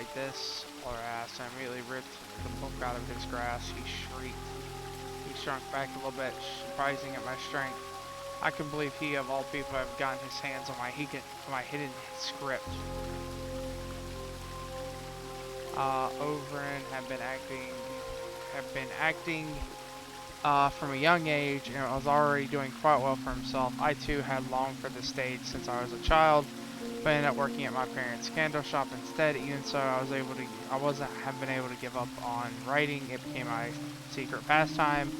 write this, or ass, I immediately ripped the book out of his grasp. He shrieked. He shrunk back a little bit, surprising at my strength. I can believe he, of all people, have gotten his hands on my hidden script. Overin had been acting from a young age and was already doing quite well for himself. I too had longed for the stage since I was a child, but ended up working at my parents' candle shop instead. Even so, I wasn't have been able to give up on writing. It became my secret pastime.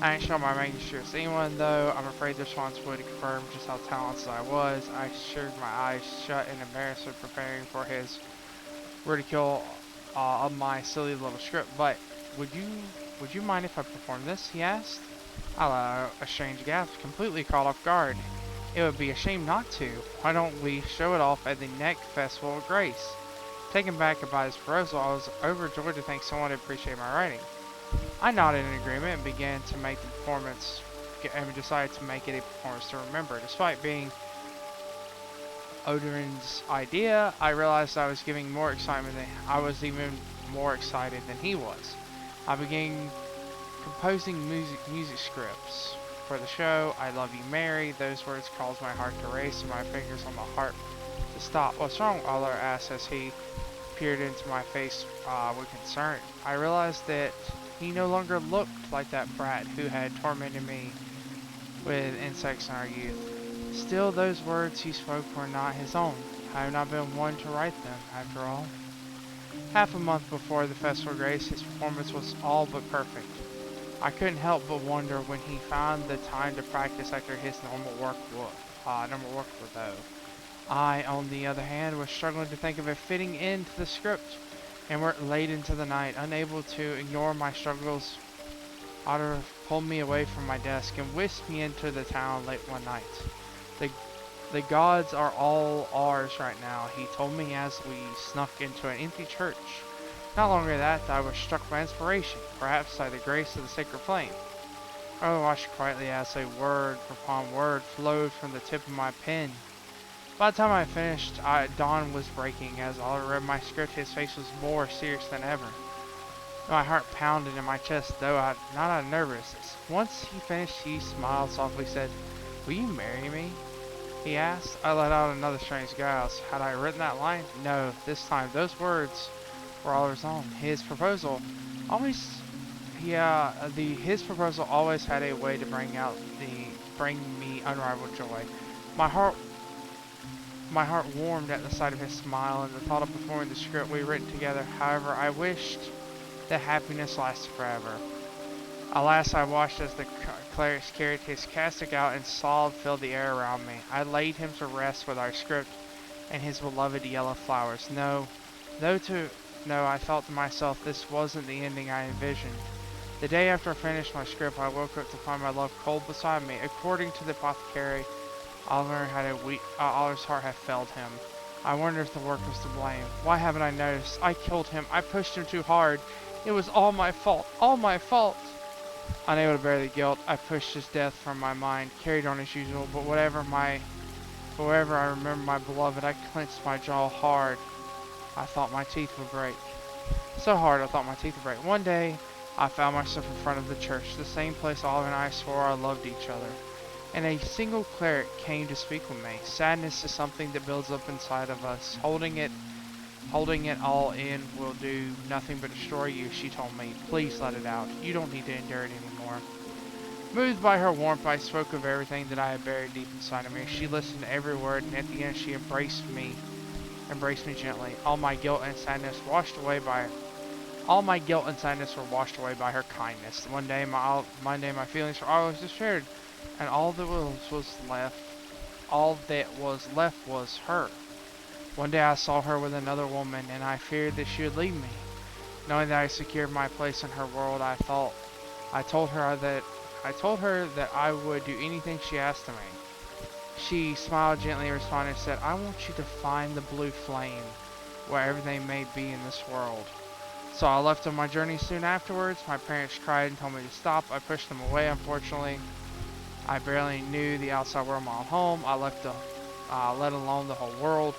I didn't show my manuscripts to anyone, though. I'm afraid the responsibility confirmed just how talented I was. I shirred my eyes shut in embarrassment, preparing for his ridicule of my silly little script. But would you would you mind if I perform this? He asked. I let a strange gasp, completely caught off guard. It would be a shame not to. Why don't we show it off at the next Festival of Grace? Taken back by his proposal, I was overjoyed to think someone would appreciate my writing. I nodded in agreement and began to make the performance, and decided to make it a performance to remember. Despite being Odorin's idea, I realized I was giving more excitement than I was even more excited than he was. I began composing music scripts for the show. I love you, Mary. Those words caused my heart to race and my fingers on the harp to stop. What's wrong? Aller asked as he peered into my face with concern. I realized that he no longer looked like that brat who had tormented me with insects in our youth. Still, those words he spoke were not his own. I have not been one to write them, after all. Half a month before the Festival of Grace, his performance was all but perfect. I couldn't help but wonder when he found the time to practice after his normal work though. I, on the other hand, was struggling to think of it fitting into the script, and worked late into the night, unable to ignore my struggles. Otter pulled me away from my desk and whisked me into the town late one night. The gods are all ours right now, he told me as we snuck into an empty church. Not long after that, I was struck by inspiration, perhaps by the grace of the sacred flame. I watched quietly as a word upon word flowed from the tip of my pen. By the time I finished, dawn was breaking. As I read my script, his face was more serious than ever. My heart pounded in my chest, though not out of nervousness. Once he finished, he smiled softly, said, "Will you marry me?" he asked. I let out another strange gasp. Had I written that line? No, this time those words were all his own. His proposal always had a way to bring me unrivaled joy. My heart warmed at the sight of his smile and the thought of performing the script we written together. However, I wished that happiness lasted forever. Alas, I watched as the clerics carried his cassock out and sob filled the air around me. I laid him to rest with our script and his beloved yellow flowers. No, I thought to myself, this wasn't the ending I envisioned. The day after I finished my script, I woke up to find my love cold beside me. According to the apothecary, Oliver's heart had failed him. I wondered if the work was to blame. Why haven't I noticed? I killed him. I pushed him too hard. It was all my fault. All my fault. Unable to bear the guilt, I pushed his death from my mind, carried on as usual, but wherever I remember my beloved, I clenched my jaw hard. I thought my teeth would break. So hard I thought my teeth would break. One day, I found myself in front of the church, the same place Oliver and I swore I loved each other. And a single cleric came to speak with me. Sadness is something that builds up inside of us. Holding it all in will do nothing but destroy you, she told me. Please let it out. You don't need to endure it anymore. Moved by her warmth, I spoke of everything that I had buried deep inside of me. She listened to every word, and at the end she embraced me gently. All my guilt and sadness were washed away by her kindness. One day my feelings were always despair, and all that was left was her. One day I saw her with another woman, and I feared that she would leave me. Knowing that I secured my place in her world, I told her that I would do anything she asked of me. She smiled gently and responded and said, "I want you to find the blue flame, wherever they may be in this world." So I left on my journey soon afterwards. My parents cried and told me to stop. I pushed them away, unfortunately. I barely knew the outside world of my own home. I let alone the whole world.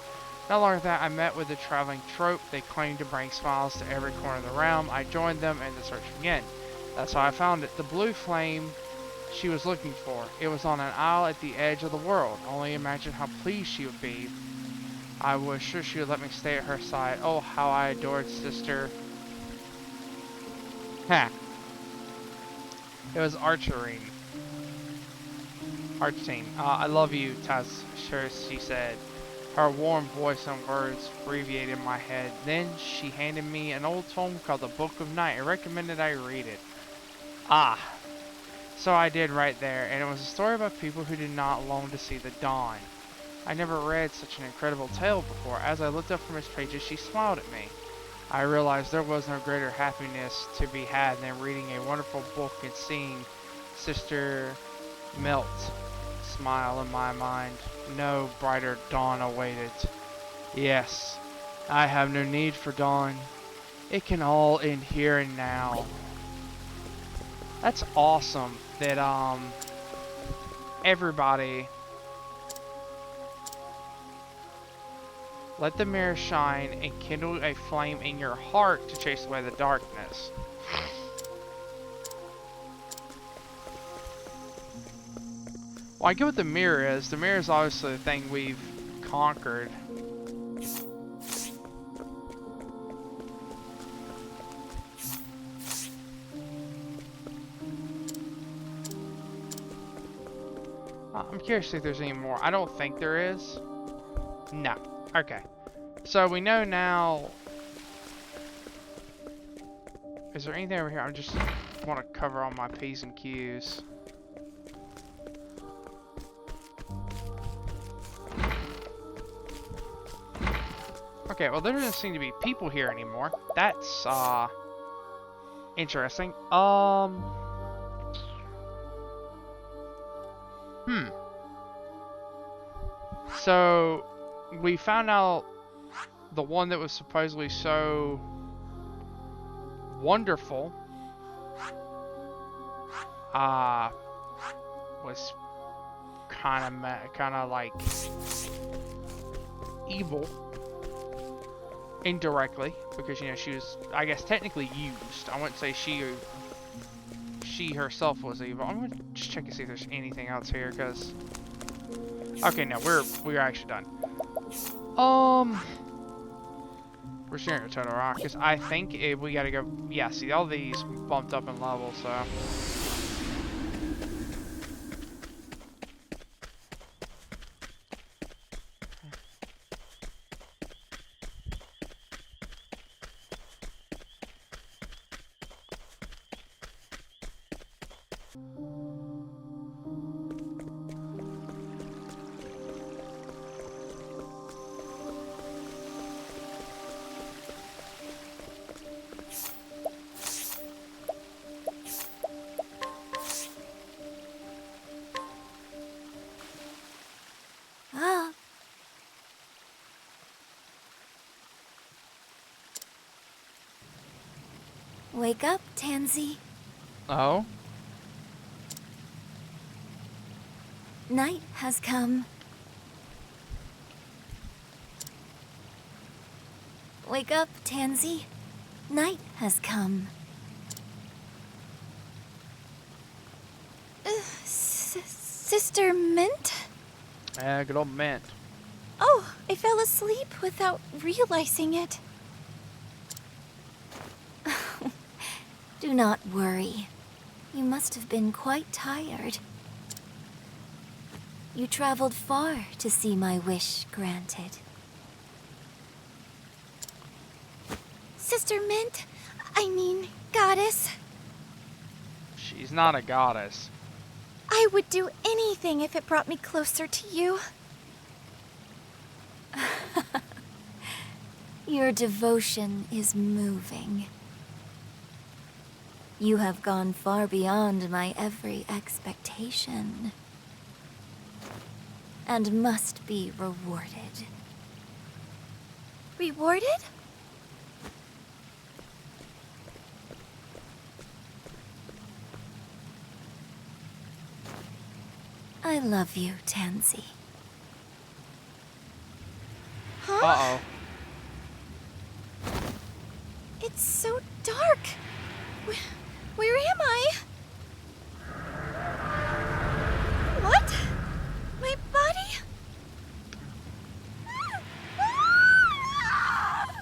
Not long after that, I met with the traveling trope. They claimed to bring smiles to every corner of the realm. I joined them and the search began. That's how I found it. The blue flame she was looking for. It was on an isle at the edge of the world. Only imagine how pleased she would be. I was sure she would let me stay at her side. Oh, how I adored Sister. Ha! It was archery. Arching. I love you, Taz, sure, she said. Her warm voice and words abbreviated my head. Then she handed me an old tome called the Book of Night and recommended I read it. Ah, so I did right there, and it was a story about people who did not long to see the dawn. I never read such an incredible tale before. As I looked up from its pages, she smiled at me. I realized there was no greater happiness to be had than reading a wonderful book and seeing Sister melt smile in my mind. No brighter dawn awaited. Yes, I have no need for dawn. It can all end here and now. That's awesome that everybody let the mirror shine and kindle a flame in your heart to chase away the darkness. Well, I get what the mirror is. The mirror is obviously the thing we've conquered. I'm curious to see if there's any more. I don't think there is. No. Okay. So we know now. Is there anything over here? I just want to cover all my P's and Q's. Okay, well there doesn't seem to be people here anymore. That's interesting. So we found out the one that was supposedly so wonderful was kind of like evil indirectly, because, you know, she was, I guess, technically used. I wouldn't say she herself was evil. I'm gonna just check and see if there's anything else here, because okay, no, we're actually done. We're sharing a total rock, because I think we gotta go. Yeah, see, all these bumped up in level, so. Wake up, Tansy. Oh? Night has come. Wake up, Tansy. Night has come. Sister Mint? Good old Mint. Oh, I fell asleep without realizing it. Do not worry. You must have been quite tired. You traveled far to see my wish granted. Sister Mint, I mean, goddess. She's not a goddess. I would do anything if it brought me closer to you. Your devotion is moving. You have gone far beyond my every expectation, and must be rewarded. Rewarded? I love you, Tansy. Huh? Uh-oh. It's so dark. Where am I? What? My body?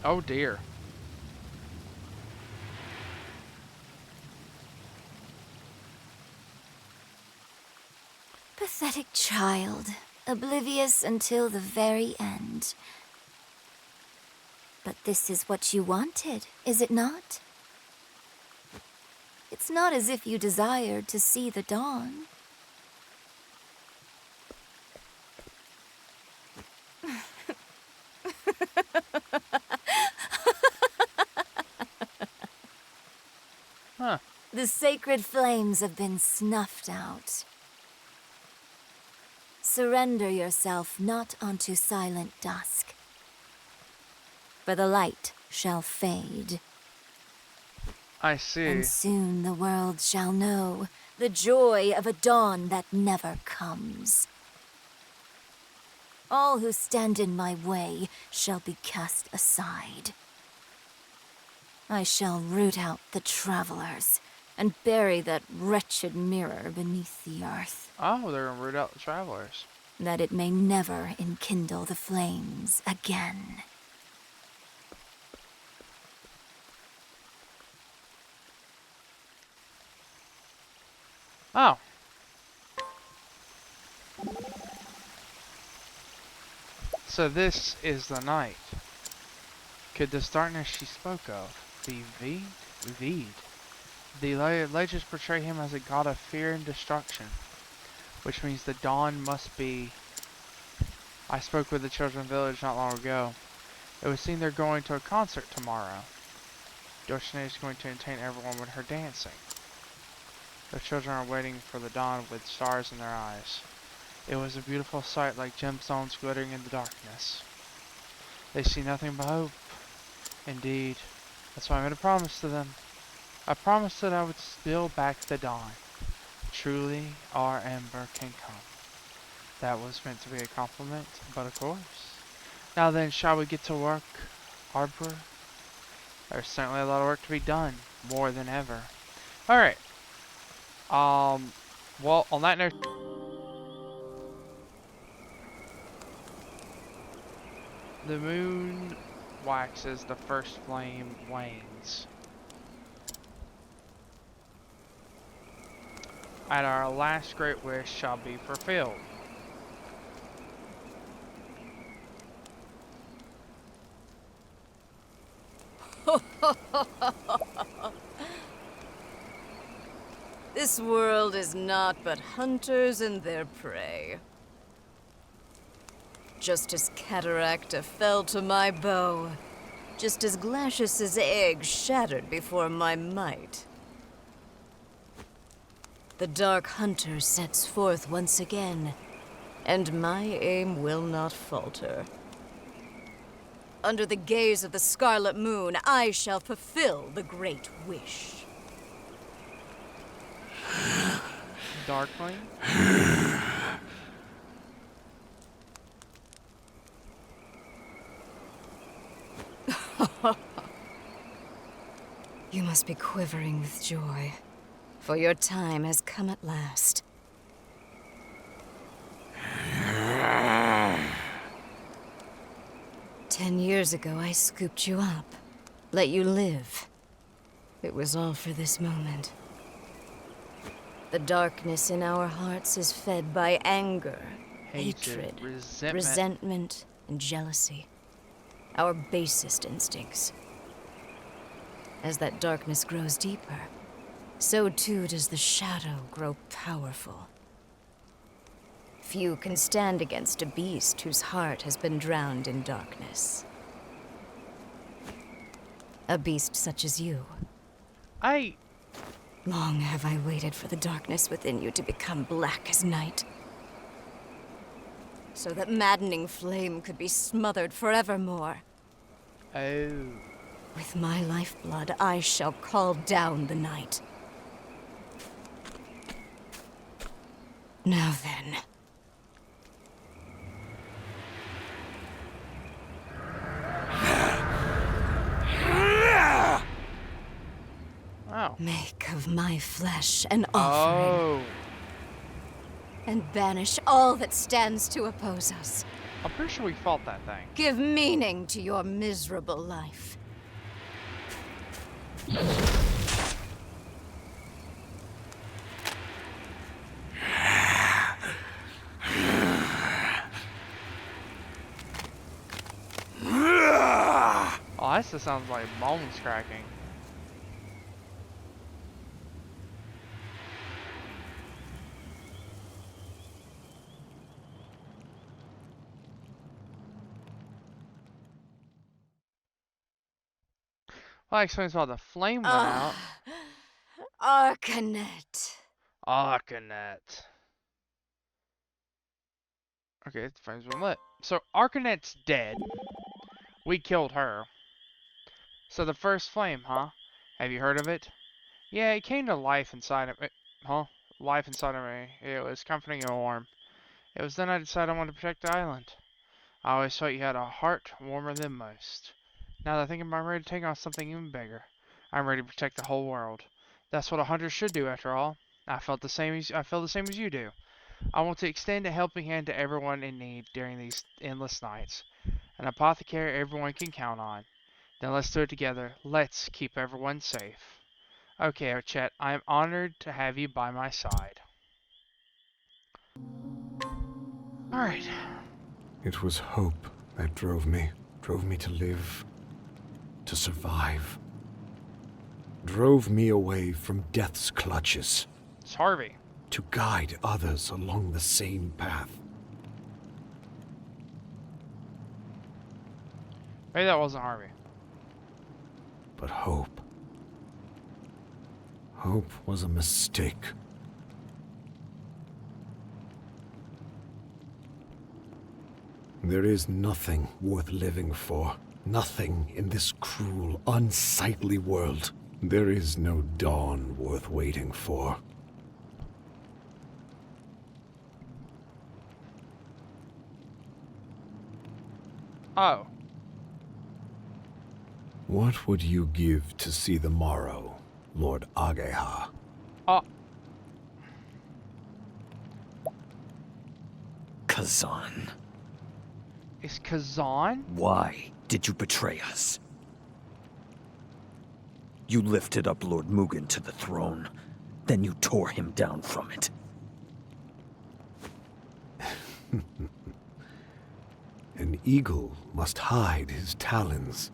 Oh dear. Pathetic child, oblivious until the very end. But this is what you wanted, is it not? It's not as if you desired to see the dawn. Huh. The sacred flames have been snuffed out. Surrender yourself not unto silent dusk, for the light shall fade, I see. and soon the world shall know the joy of a dawn that never comes. All who stand in my way shall be cast aside. I shall root out the travelers and bury that wretched mirror beneath the earth, Oh, they're gonna root out the travelers. that it may never enkindle the flames again. Oh. So this is the night. Could this darkness she spoke of be Veed? The legends portray him as a god of fear and destruction, which means the dawn must be. I spoke with the children village not long ago. It would seem they're going to a concert tomorrow. Dulcinea is going to entertain everyone with her dancing. The children are waiting for the dawn with stars in their eyes. It was a beautiful sight, like gemstones glittering in the darkness. They see nothing but hope. Indeed, that's why I made a promise to them. I promised that I would steal back the dawn. Truly, our ember can come. That was meant to be a compliment, but of course. Now then, shall we get to work, Harper? There's certainly a lot of work to be done, more than ever. Alright. Well, on that note, the moon waxes, the first flame wanes. And our last great wish shall be fulfilled. This world is not but hunters and their prey. Just as Cataracta fell to my bow, just as Glacius's egg shattered before my might. The Dark Hunter sets forth once again, and my aim will not falter. Under the gaze of the Scarlet Moon, I shall fulfill the Great Wish. Darkling? You must be quivering with joy, for your time has come at last. "10 years ago, I scooped you up, let you live. It was all for this moment. The darkness in our hearts is fed by anger, hatred, resentment, and jealousy. Our basest instincts. As that darkness grows deeper, so too does the shadow grow powerful. Few can stand against a beast whose heart has been drowned in darkness. A beast such as you. Long have I waited for the darkness within you to become black as night, so that maddening flame could be smothered forevermore. Oh. With my lifeblood, I shall call down the night. Now then. my flesh an offering, Oh. and banish all that stands to oppose us. I'm pretty sure we fought that thing. Give meaning to your miserable life. Oh, that just sounds like bones cracking. Well, that explains why the flame went out. Arcanet. Arcanet. Okay, the flame's been lit. So Arcanet's dead. We killed her. So the first flame, huh? Have you heard of it? Yeah, it came to life inside of me. Huh? Life inside of me. It was comforting and warm. It was then I decided I wanted to protect the island. I always thought you had a heart warmer than most. Now that I think I'm ready to take on something even bigger. I'm ready to protect the whole world. That's what a hunter should do, after all. I feel the same as you do. I want to extend a helping hand to everyone in need during these endless nights. An apothecary everyone can count on. Then let's do it together. Let's keep everyone safe. Okay, Chet, I am honored to have you by my side. Alright. It was hope that drove me to live, to survive. Drove me away from death's clutches. It's Harvey. To guide others along the same path. Maybe that wasn't Harvey. But hope. Hope was a mistake. There is nothing worth living for. Nothing in this cruel, unsightly world. There is no dawn worth waiting for. Oh. What would you give to see the morrow, Lord Ageha? Oh. Kazan, Is Kazan? why did you betray us? You lifted up Lord Mugen to the throne, then you tore him down from it. An eagle must hide his talons.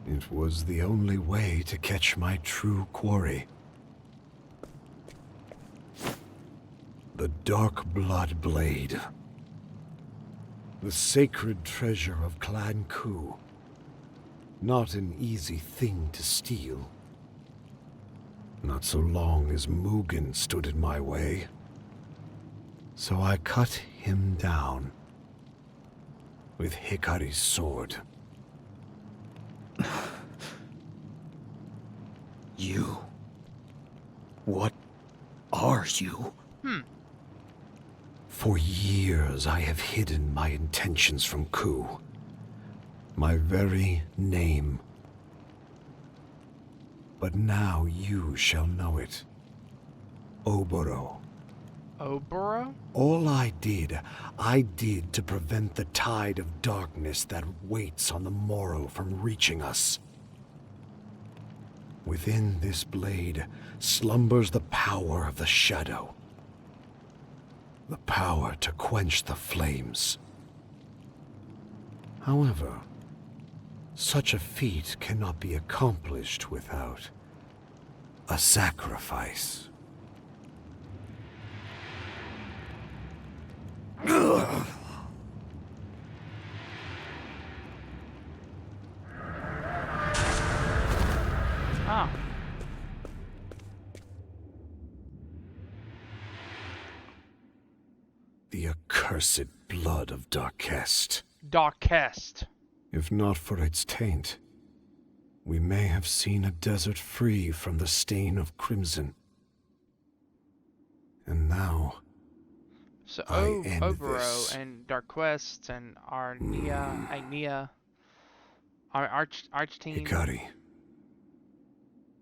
It was the only way to catch my true quarry. The Dark Blood Blade. The sacred treasure of Clan Ku. Not an easy thing to steal. Not so long as Mugen stood in my way. So I cut him down. With Hikari's sword. You? What are you? For years I have hidden my intentions from Ku. My very name. But now you shall know it. Oboro. Oboro? All I did to prevent the tide of darkness that waits on the morrow from reaching us. Within this blade slumbers the power of the shadow. The power to quench the flames. However, such a feat cannot be accomplished without a sacrifice. Oh. The accursed blood of Darkest. Darkest. If not for its taint, we may have seen a desert free from the stain of crimson. And now, So I end Oboro this. and Darquest and Ainea, our arch team. Hikari.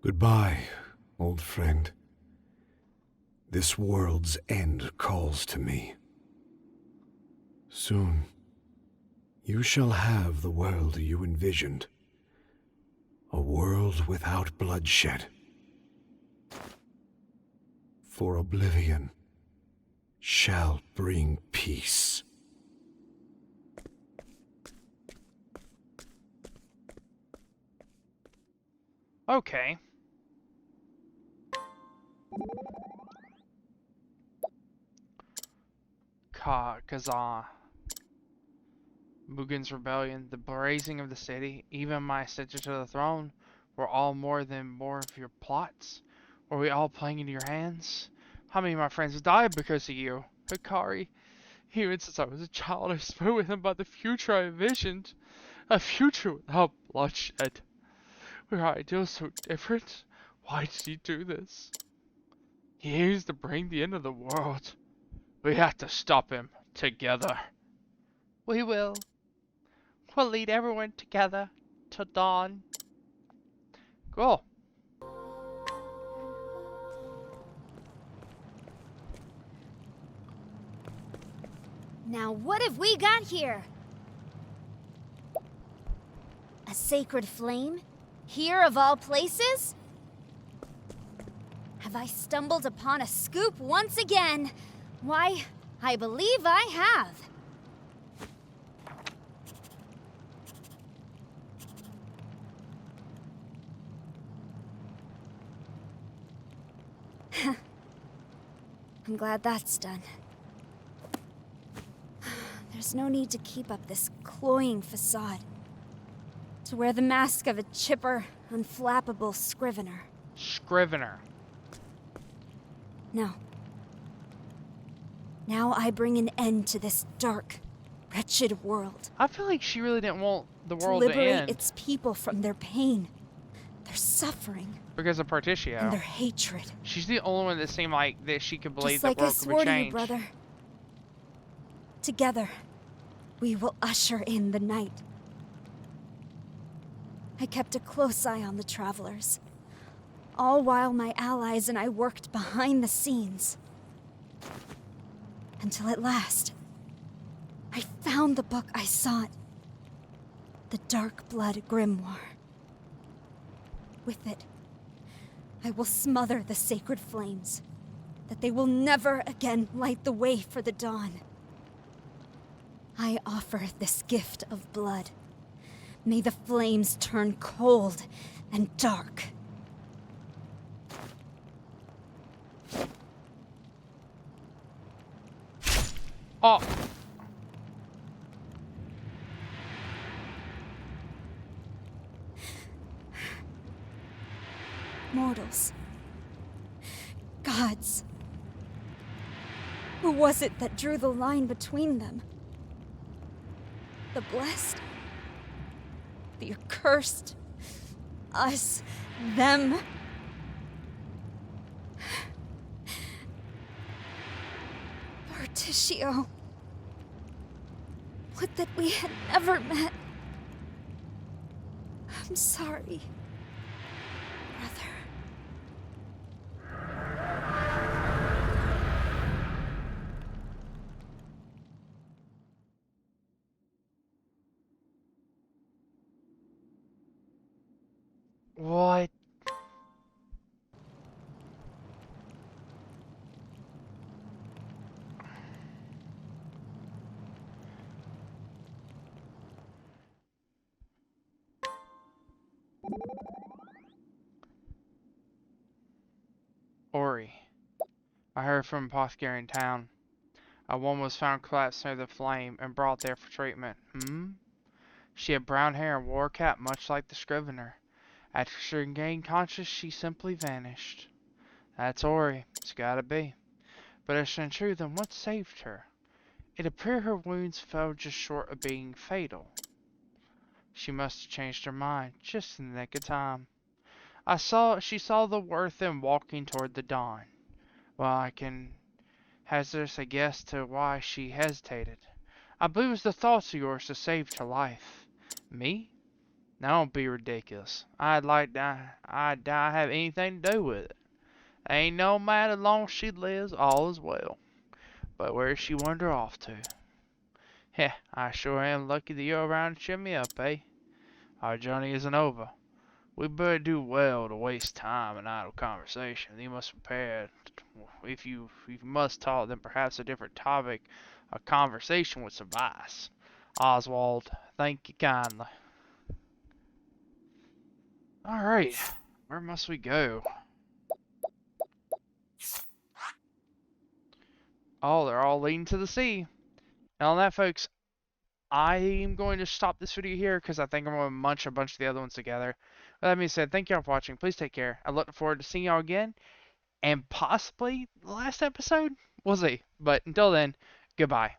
Goodbye, Old friend, this world's end calls to me. Soon, you shall have the world you envisioned. A world without bloodshed. For oblivion shall bring peace. Okay. Kazan. Mugen's rebellion, the blazing of the city, even my ascension to the throne, were all more of your plots? Were we all playing into your hands? How many of my friends have died because of you? Hikari, even since I was a child, I spoke with him about the future I envisioned. A future without bloodshed. Were our ideals so different? Why did he do this? He aims to bring the end of the world. We have to stop him, together. We will. We'll lead everyone together till dawn. Cool. Now what have we got here? A sacred flame? Here of all places? Have I stumbled upon a scoop once again? Why, I believe I have. I'm glad that's done. There's no need to keep up this cloying facade. To wear the mask of a chipper, unflappable scrivener. Scrivener. No. Now I bring an end to this dark, wretched world. I feel like she really didn't want the To world to liberate end its people from their pain, their suffering, because of and Partitio. their hatred. She's the only one that seemed like that she could believe Just the like I world could swore be to you, changed. brother. Together, we will usher in the night. I kept a close eye on the travelers, all while my allies and I worked behind the scenes. Until at last, I found the book I sought. The Dark Blood Grimoire. With it, I will smother the sacred flames, that they will never again light the way for the dawn. I offer this gift of blood. May the flames turn cold and dark. Oh, Mortals. Gods. Who was it that drew the line between them? The blessed? The accursed? Us? Them? Partitio. Would that we had never met. I'm sorry, brother. what? Ori. I heard from an apothecary in town. A woman was found collapsed near the flame and brought there for treatment. She had brown hair and wore a cap much like the scrivener. After she regained conscious, she simply vanished. That's Ori. It's gotta be. But if it's true, then what saved her? It appeared her wounds fell just short of being fatal. She must have changed her mind just in the nick of time. She saw the worth in walking toward the dawn. Well, I can hazardous a guess to why she hesitated. I believe it was the thoughts of yours that saved her life. Me? Now don't be ridiculous. I'd not have anything to do with it. Ain't no matter, as long as she lives, all is well. But where's she wander off to? Heh, I sure am lucky that you're around to cheer me up, eh? Our journey isn't over. We better do well to waste time in idle conversation. You must prepare. If you must talk, then perhaps a different topic of conversation would suffice. Oswald, thank you kindly. Alright, where must we go? Oh, they're all leading to the sea. And on that, folks, I'm going to stop this video here because I think I'm going to munch a bunch of the other ones together. With that being said, thank y'all for watching. Please take care. I look forward to seeing y'all again. And possibly the last episode. We'll see. But until then, goodbye.